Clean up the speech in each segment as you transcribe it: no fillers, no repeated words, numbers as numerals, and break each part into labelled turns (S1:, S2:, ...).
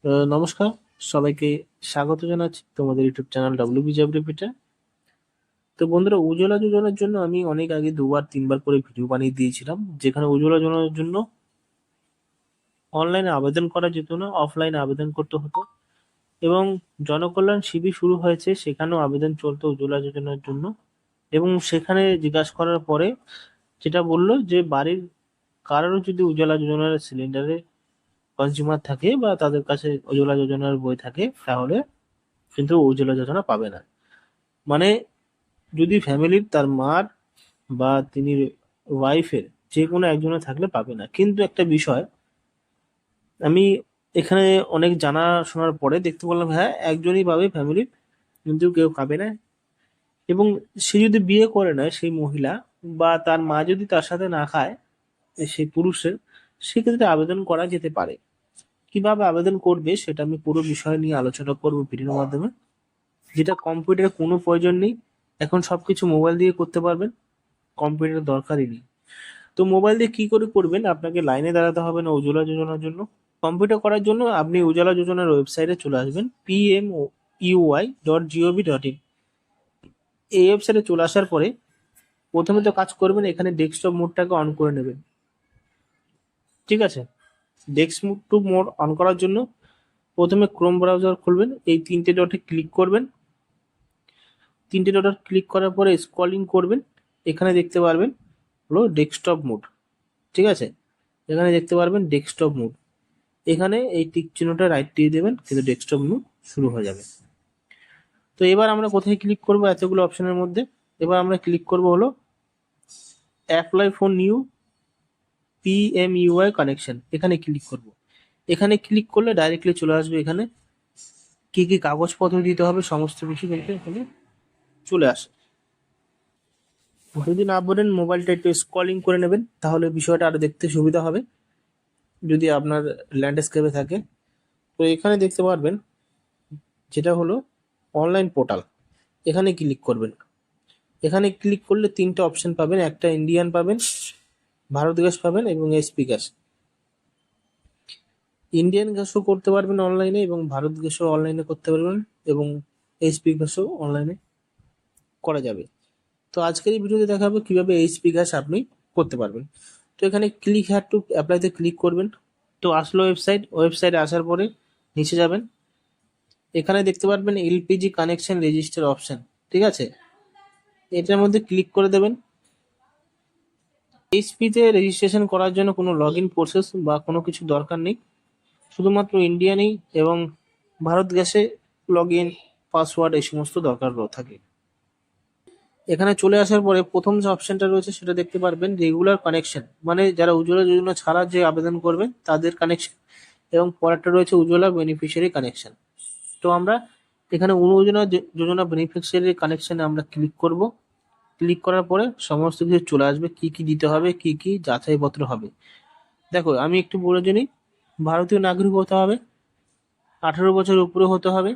S1: নমস্কার, সবাইকে স্বাগত জানাচ্ছি তোমাদের ইউটিউব চ্যানেল WBJabRepeater। তো বন্ধুরা, উজ্জ্বলা যোজনার জন্য আমি অনেক আগে 2-3 বার করে ভিডিও বানিয়ে দিয়েছিলাম, যেখানে উজ্জ্বলা যোজনার জন্য অনলাইনে আবেদন করা যেত না, অফলাইনে আবেদন করতে হতো। এবং জনকল্যাণ শিবির শুরু হয়েছে, সেখানেও আবেদন চলতো উজ্জ্বলা যোজনার জন্য। এবং সেখানে জিজ্ঞাসা করার পরে যেটা বললো যে বাড়ির কারোর যদি উজ্জ্বলা যোজনার সিলিন্ডারে কনজিউমার থাকে বা তাদের কাছে উজ্জ্বলা যোজনার বই থাকে, তাহলে কিন্তু উজ্জ্বলা যোজনা পাবে না। মানে যদি ফ্যামিলির তার মার বা তিনি ওয়াইফের যে কোনো একজনের থাকলে পাবে না। কিন্তু একটা বিষয়, আমি এখানে অনেক জানা শোনার পরে দেখতে পারলাম, হ্যাঁ, একজনই পাবে ফ্যামিলির, কিন্তু কেউ পাবে না। এবং সে যদি বিয়ে করে নেয় সেই মহিলা, বা তার মা যদি তার সাথে না খায়, সেই পুরুষের, সেক্ষেত্রে আবেদন করা যেতে পারে। কিভাবে আবেদন করবে সেটা আমি পুরো বিষয় নিয়ে আলোচনা করবো ভিডিওর মাধ্যমে, যেটা কম্পিউটারের কোনো প্রয়োজন নেই। এখন সবকিছু মোবাইল দিয়ে করতে পারবেন, কম্পিউটার দরকারই নেই। তো মোবাইল দিয়ে কি করে করবেন? আপনাকে লাইনে দাঁড়াতে হবে না উজ্জ্বলা যোজনার জন্য। কম্পিউটার করার জন্য আপনি উজ্জ্বলা যোজনার ওয়েবসাইটে চলে আসবেন, pmuui.gov.in। এই ওয়েবসাইটে চলে আসার পরে প্রথমে তো কাজ করবেন, এখানে ডেস্কটপ মোডটাকে অন করে নেবেন। ঠিক আছে? ডেস্কটপ মোড অন করার জন্য প্রথমে ক্রোম ব্রাউজার খুলবেন, এই 3টে ডটে ক্লিক করবেন। 3টে ডট ক্লিক করার পরে স্ক্রলিং করবেন, এখানে দেখতে পারবেন হলো ডেস্কটপ মোড। ঠিক আছে? এখানে দেখতে পারবেন ডেস্কটপ মোড। এখানে এই টিক চিহ্নটা রাইট দিয়ে দেবেন, কিন্তু ডেস্কটপ মোড শুরু হয়ে যাবে। তো এবার আমরা কোথায় ক্লিক করব? এতগুলো অপশনের মধ্যে এবার আমরা ক্লিক করব হলো apply for new PMUI connection, এখানে ক্লিক করব। এখানে ক্লিক করলে ডাইরেক্টলি চলে আসবে এখানে কি কি কাগজপত্র দিতে হবে, সমস্ত কিছু কিন্তু এখানে চলে আসে। যদি না বলেন, মোবাইলটা একটু স্ক্রলিং করে নেবেন, তাহলে বিষয়টা আরো দেখতে সুবিধা হবে যদি আপনার ল্যান্ডস্কেপে থাকে। তো এখানে দেখতে পারবেন যেটা হলো অনলাইন পোর্টাল, এখানে ক্লিক করবেন। এখানে ক্লিক করলে 3টে অপশন পাবেন, একটা ইন্ডিয়ান পাবেন, ভারত গ্যাস পাবেন এবং এইচপি গ্যাস। ইন্ডিয়ান গ্যাসও করতে পারবেন অনলাইনে, এবং ভারত গ্যাসও অনলাইনে করতে পারবেন, এবং এইচপি গ্যাসও অনলাইনে করা যাবে। তো আজকের এই ভিডিওতে দেখাবো কিভাবে এইচপি গ্যাস আপনি করতে পারবেন। তো এখানে ক্লিক হ্যাড টু অ্যাপ্লাইতে ক্লিক করবেন। তো আসলো ওয়েবসাইটে আসার পরে নিচে যাবেন, এখানে দেখতে পারবেন এলপিজি কানেকশন রেজিস্টার অপশন। ঠিক আছে? এটার মধ্যে ক্লিক করে দেবেন। এইচপিতে রেজিস্ট্রেশন করার জন্য কোনো লগ ইন প্রসেস বা কোনো কিছু দরকার নেই, শুধুমাত্র ইন্ডিয়ানেই এবং ভারত গ্যাসে লগ ইন, পাসওয়ার্ড এই সমস্ত দরকার থাকে। এখানে চলে আসার পরে প্রথম যে অপশনটা রয়েছে সেটা দেখতে পারবেন রেগুলার কানেকশন, মানে যারা উজ্জ্বলা যোজনা ছাড়া যে আবেদন করবেন তাদের কানেকশন, এবং পরেরটা রয়েছে উজ্জ্বলা বেনিফিশিয়ারি কানেকশন। তো আমরা এখানে যোজনা যোজনা বেনিফিশিয়ারি কানেকশনে আমরা ক্লিক করব। ক্লিক করার পরে সমস্ত কিছু চলে আসবে, কি কি দিতে হবে, কি কি যাচাইপত্র হবে। দেখো, আমি একটু বলে জানি, ভারতীয় নাগরিক হতে হবে, 18 বছর উপরে হতে হবে,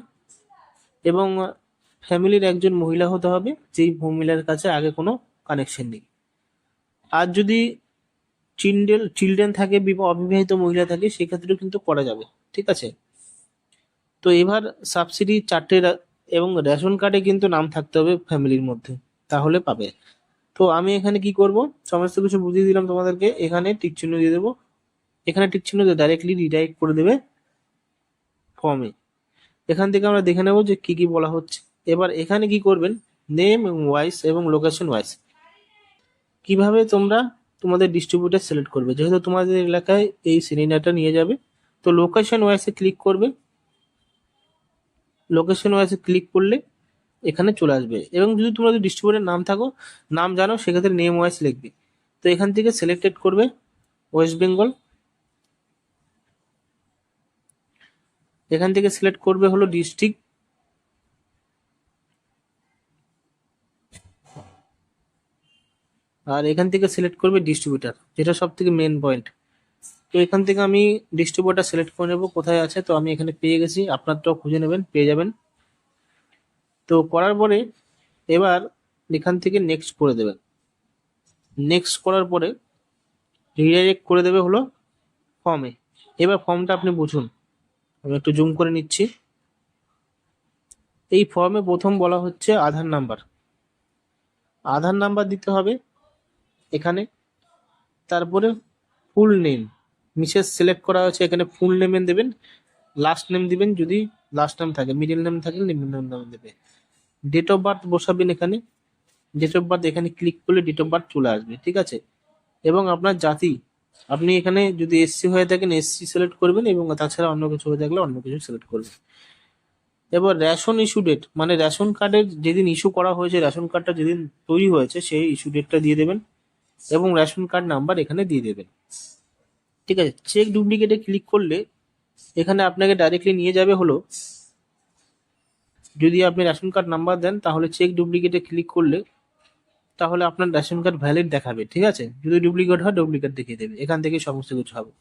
S1: এবং ফ্যামিলির একজন মহিলা হতে হবে, যেই মহিলার কাছে আগে কোনো কানেকশন নেই। আর যদি চিলড্রেন থাকে, অবিবাহিত মহিলা থাকে, সেক্ষেত্রেও কিন্তু করা যাবে। ঠিক আছে? তো এবার সাবসিডি 4টে এবং রেশন কার্ডে কিন্তু নাম থাকতে হবে ফ্যামিলির মধ্যে, তাহলে পাবে। তো আমি এখানে কি করব, সমস্ত কিছু বুঝিয়ে দিলাম তোমাদেরকে। এখানে টিক চিহ্ন দিয়ে দেবো, এখানে টিক চিহ্ন দিয়ে ডাইরেক্টলি রিডাইরেক্ট করে দেবে ফর্মে। এখান থেকে আমরা দেখে নেব যে কি কি বলা হচ্ছে। এবার এখানে কি করবেন, নেম ওয়াইজ এবং লোকেশন ওয়াইজ কিভাবে তোমরা তোমাদের ডিস্ট্রিবিউটার সিলেক্ট করবে, যেহেতু তোমাদের এলাকায় এই সিলিন্ডারটা নিয়ে যাবে। তো লোকেশন ওয়াইজে ক্লিক করবে। লোকেশন ওয়াইজে ক্লিক করলে এখানে চলে আসবে, এবং যদি তোমরা যদি ডিস্ট্রিবিউটার নাম থাকো, নাম জানো, সেক্ষেত্রে নেম ওয়াইজ লিখবে। তো এখান থেকে সিলেক্টেড করবে ওয়েস্ট বেঙ্গল। এখান থেকে সিলেক্ট করবে হলো ডিস্ট্রিক্ট, আর এখান থেকে সিলেক্ট করবে ডিস্ট্রিবিউটার, যেটা সব থেকে মেন পয়েন্ট। তো এখান থেকে আমি ডিস্ট্রিবিউটার সিলেক্ট করে নেবো কোথায় আছে। তো আমি এখানে পেয়ে গেছি, আপনারটাও খুঁজে নেবেন, পেয়ে যাবেন। তো করার পরে এবার এখান থেকে নেক্সট করে দেবেন। নেক্সট করার পরে রিডাইরেক্ট করে দেবে হলো ফর্মে। এবার ফর্মটা আপনি বুঝুন, আমি একটু জুম করে নিচ্ছি। এই ফর্মে প্রথম বলা হচ্ছে আধার নাম্বার। আধার নাম্বার দিতে হবে এখানে। তারপরে ফুল নেম, মিসেস সিলেক্ট করা হয়েছে, এখানে ফুল নেমে দেবেন, লাস্ট নেম দিবেন যদি লাস্ট নেম থাকে, মিডিল নেম থাকলে মিডিল নেম দেবে। ডেট অফ বার্থ বসাবেন এখানে। ডেট অফ বার্থ এখানে ক্লিক করলে ডেট অফ বার্থ চলে আসবে, ঠিক আছে। এবং আপনার জাতি, আপনি এখানে যদি এসসি হয়ে থাকেন এসসি সিলেক্ট করবেন, এবং তাছাড়া অন্য কিছু হয়ে থাকলে অন্য কিছু সিলেক্ট করবেন। এবার রেশন ইস্যু ডেট, মানে রেশন কার্ডের যেদিন ইস্যু করা হয়েছে, রেশন কার্ডটা যেদিন তৈরি হয়েছে সেই ইস্যু ডেটটা দিয়ে দেবেন, এবং রেশন কার্ড নাম্বার এখানে দিয়ে দেবেন, ঠিক আছে। চেক ডুপ্লিকেটে ক্লিক করলে এখানে আপনাকে ডাইরেক্টলি নিয়ে যাবে হলো, যদি আপনি রেশন কার্ড নাম্বার দেন তাহলে চেক ডুপ্লিকেটে ক্লিক করলে তাহলে আপনার রেশন কার্ড ভ্যালিড দেখাবে, ঠিক আছে। যদি ডুপ্লিকেট হয় ডুপ্লিকেট দেখিয়ে দেবে, এখান থেকে সমস্ত কিছু হবে।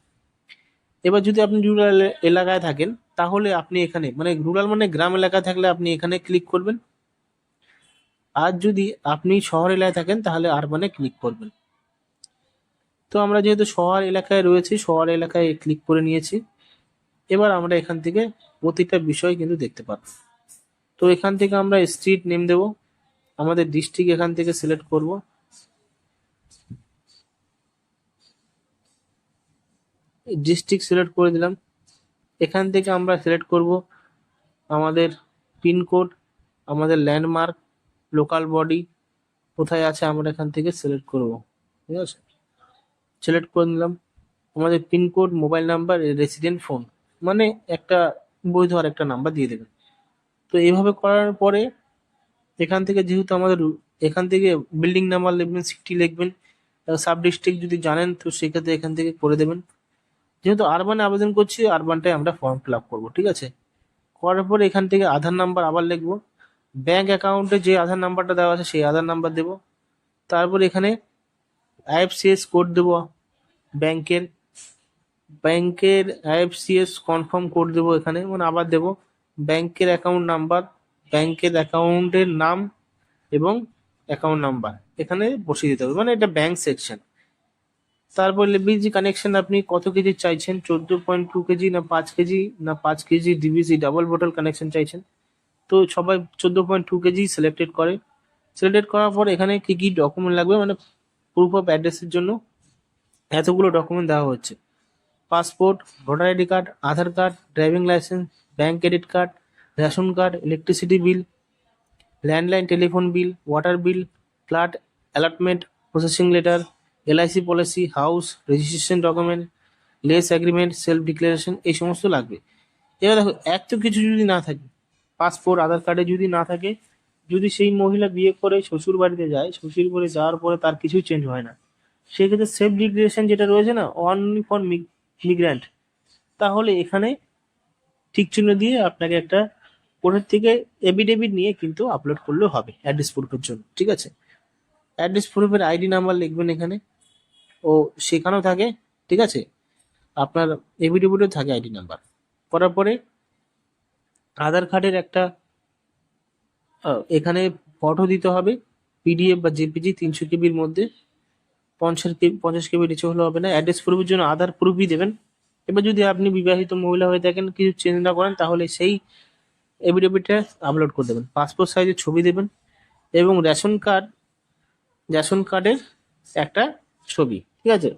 S1: এবার যদি আপনি রুরাল এলাকায় থাকেন তাহলে আপনি এখানে, মানে রুরাল মানে গ্রাম এলাকায় থাকলে আপনি এখানে ক্লিক করবেন, আর যদি আপনি শহর এলাকায় থাকেন তাহলে আরবানে ক্লিক করবেন। তো আমরা যেহেতু শহর এলাকায় রয়েছি, শহর এলাকায় ক্লিক করে নিয়েছি। এবার আমরা এখান থেকে প্রতিটা বিষয় কিন্তু দেখতে পাবো। তো এখান থেকে আমরা স্ট্রিট নেম দেব, আমাদের ডিস্ট্রিক্ট এখান থেকে সিলেক্ট করব। ডিস্ট্রিক্ট সিলেক্ট করে দিলাম। এখান থেকে আমরা সিলেক্ট করব আমাদের পিনকোড, আমাদের ল্যান্ডমার্ক, লোকাল বডি কোথায় আছে আমরা এখান থেকে সিলেক্ট করব, ঠিক আছে। সিলেক্ট করে নিলাম। আমাদের pincode, mobile number, resident phone, মানে একটা বৈধ আর একটা নাম্বার দিয়ে দেবেন। তো এইভাবে করার পরে এখান থেকে যেহেতু আমাদের এখান থেকে বিল্ডিং নাম্বার লিখবেন, সিটি লিখবেন, সাব ডিস্ট্রিক্ট যদি জানেন তো সেক্ষেত্রে এখান থেকে করে দেবেন। যেহেতু আরবানে আবেদন করছি, আরবানটাই আমরা ফর্ম ফিল আপ করবো, ঠিক আছে। করার পরে এখান থেকে আধার নাম্বার আবার লিখবো, ব্যাংক অ্যাকাউন্টে যে আধার নাম্বারটা দেওয়া আছে সেই আধার নাম্বার দেবো। তারপর এখানে আইএফসিএস কোড দেবো, ব্যাংকের ব্যাংকের আইএফসিএস কনফার্ম কোড দেবো এখানে, মানে আবার দেবো ব্যাংকের অ্যাকাউন্ট নাম্বার, ব্যাংকের অ্যাকাউন্টের নাম এবং অ্যাকাউন্ট নাম্বার এখানে বসিয়ে দিতে হবে, মানে এটা ব্যাংক সেকশন। তারপর এলপিজি কানেকশন আপনি কত কেজি চাইছেন, 14.2 কেজি না 5 কেজি, না 5 কেজি ডিভিসি ডাবল বোতল কানেকশন চাইছেন। তো সবাই 14.2 কেজি সিলেক্টেড করে। সিলেক্টেড করার পর এখানে কি কি ডকুমেন্ট লাগবে, মানে প্রুফ অফ অ্যাড্রেসের জন্য এতগুলো ডকুমেন্ট দেওয়া হচ্ছে: passport, voter ID card, Aadhaar card, driving licence, bank credit card, ration card, electricity bill, landline telephone bill, water bill, flat allotment, processing letter, LIC policy, house registration document, lease agreement, self declaration, এই সমস্ত লাগবে। এবার দেখো, এত কিছু যদি না থাকে, পাসপোর্ট আধার কার্ডে যদি না থাকে, যদি সেই মহিলা বিয়ে করে শ্বশুর বাড়িতে যায়, শ্বশুর বাড়ি যাওয়ার পরে তার কিছুই চেঞ্জ হয় না, সেক্ষেত্রে সেলফ ডিক্লারেশন যেটা রয়েছে না, অনলি ফর মিগ্র্যান্ট, তাহলে এখানে ঠিক চিহ্ন দিয়ে আপনাকে একটা কোর্টের থেকে এফিডেভিট নিয়ে কিন্তু আপলোড করলেও হবে অ্যাড্রেস প্রুফের জন্য, ঠিক আছে। অ্যাড্রেস প্রুফের আইডি নাম্বার লিখবেন এখানে, ও সেখানেও থাকে, ঠিক আছে। আপনার এফিডেভিটও থাকে আইডি নাম্বার। করার পরে আধার কার্ডের একটা এখানে ফটো দিতে হবে, পিডিএফ বা জেপিজি 300 কেবির মধ্যে, 50 কেবি নিচে হলে হবে না। অ্যাড্রেস প্রুফের জন্য আধার প্রুফই দেবেন। এবার যদি আপনি বিবাহিত মহিলা হয়ে থাকেন, কিছু চেঞ্জ না করেন, তাহলে সেই এফিডেভিটটা আপলোড করে দেবেন। পাসপোর্ট সাইজের ছবি দেবেন, এবং রেশন কার্ডের একটা ছবি, ঠিক আছে।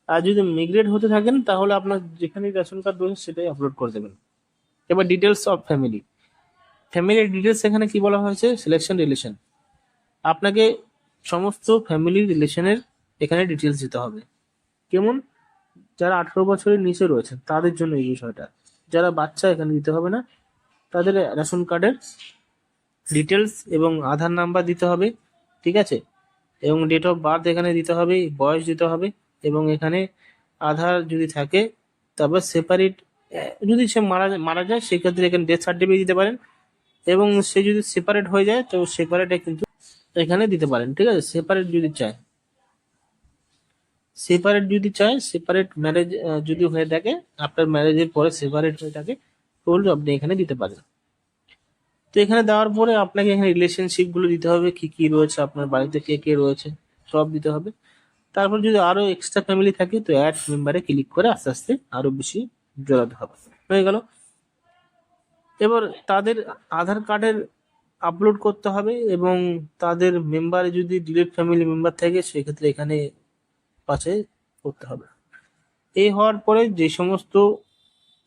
S1: আর যদি মিগ্রেট হতে থাকেন তাহলে আপনার যেখানে রেশন কার্ড রয়েছে সেটাই আপলোড করে দেবেন। এবার ডিটেলস অফ ফ্যামিলির ডিটেলস এখানে কি বলা হয়েছে, সিলেকশন রিলেশন, আপনাকে সমস্ত ফ্যামিলি রিলেশনের এখানে ডিটেলস দিতে হবে। কেমন, যারা 18 বছরের নিচে রয়েছে তাদের জন্য এই বিষয়টা, যারা বাচ্চা এখানে দিতে হবে না, তাদের রেশন কার্ডের ডিটেলস এবং আধার নাম্বার দিতে হবে, ঠিক আছে। এবং ডেট অফ বার্থ এখানে দিতে হবে, বয়স দিতে হবে, এবং এখানে আধার যদি থাকে, তারপর সেপারেট, যদি সে মারা যায় সেক্ষেত্রে এখানে ডেথ সার্টিফিকেট দিতে পারেন, এবং সে যদি সেপারেট হয়ে যায় তো সেপারেটে কিন্তু এখানে দিতে পারেন, ঠিক আছে। সেপারেট ম্যারেজ যদি হয়ে থাকে, আপনার ম্যারেজের পরে সেপারেট হয়ে থাকে, তাহলে আপনি এখানে দিতে পারেন। তো এখানে দেওয়ার পরে আপনাকে এখানে রিলেশনশিপ গুলো দিতে হবে, কি কি রয়েছে আপনার বাড়িতে, কে কে রয়েছে সব দিতে হবে। তারপর যদি আরো এক্সট্রা ফ্যামিলি থাকে তো অ্যাড মেম্বারে ক্লিক করে আস্তে আস্তে আরো বেশি জড়াতে হবে। হয়ে গেল। এবার তাদের আধার কার্ডের আপলোড করতে হবে এবং তাদের মেম্বারে যদি ডিরেক্ট ফ্যামিলি মেম্বার থাকে সেক্ষেত্রে এখানে পাশে করতে হবে। এই হওয়ার পরে যে সমস্ত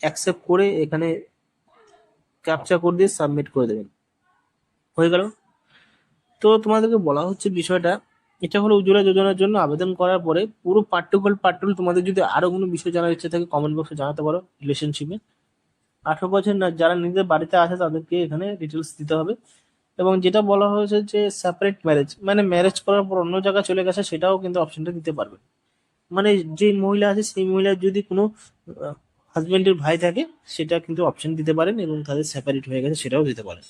S1: অ্যাকসেপ্ট করে এখানে ক্যাপচা কোড দিয়ে সাবমিট করে দেবেন, হয়ে গেল। তো তোমাদেরকে বলা হচ্ছে বিষয়টা, এটা হলো উজ্জ্বলা যোজনার জন্য আবেদন করার পরে পুরো পার্টটুকুল তোমাদের যদি আরো কোনো বিষয় জানার ইচ্ছে থাকে কমেন্ট বক্সে জানাতে পারো। রিলেশনশিপে 18 বছর না যারা নিজেদের বাড়িতে আছে তাদেরকে এখানে ডিটেলস দিতে হবে। এবং যেটা বলা হয়েছে যে সেপারেট ম্যারেজ, মানে ম্যারেজ করার পর অন্য জায়গায় চলে গেছে, সেটাও কিন্তু অপশনটা দিতে পারবে। মানে যে মহিলা আছে সেই মহিলার যদি কোনো হাজবেন্ডের ভাই থাকে সেটা কিন্তু অপশন দিতে পারেন, এবং তাদের সেপারেট হয়ে গেছে সেটাও দিতে পারেন।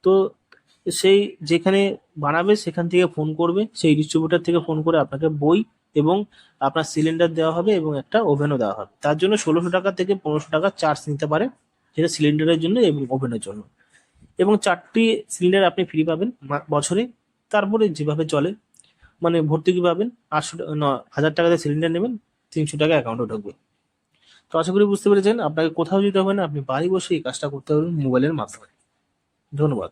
S1: তো সেই যেখানে বানাবে সেখান থেকে ফোন করবে, সেই ডিস্ট্রিবিউটার থেকে ফোন করে আপনাকে বই এবং আপনার সিলিন্ডার দেওয়া হবে এবং একটা ওভেনও দেওয়া হবে। তার জন্য 1600 টাকা থেকে 1500 টাকা চার্জ নিতে পারে, যেটা সিলিন্ডারের জন্য এবং ওভেনের জন্য। এবং 4টি সিলিন্ডার আপনি ফ্রি পাবেন বছরে। তারপরে যেভাবে চলে, মানে ভর্তুকি পাবেন। 1000 টাকাতে সিলিন্ডার নেবেন, 300 টাকা অ্যাকাউন্টে ঢুকবে। তো আশা করি বুঝতে পেরেছেন, আপনাকে কোথাও যেতে হবে না, আপনি বাড়ি বসে এই কাজটা করতে পারবেন মোবাইলের মাধ্যমে। ধন্যবাদ।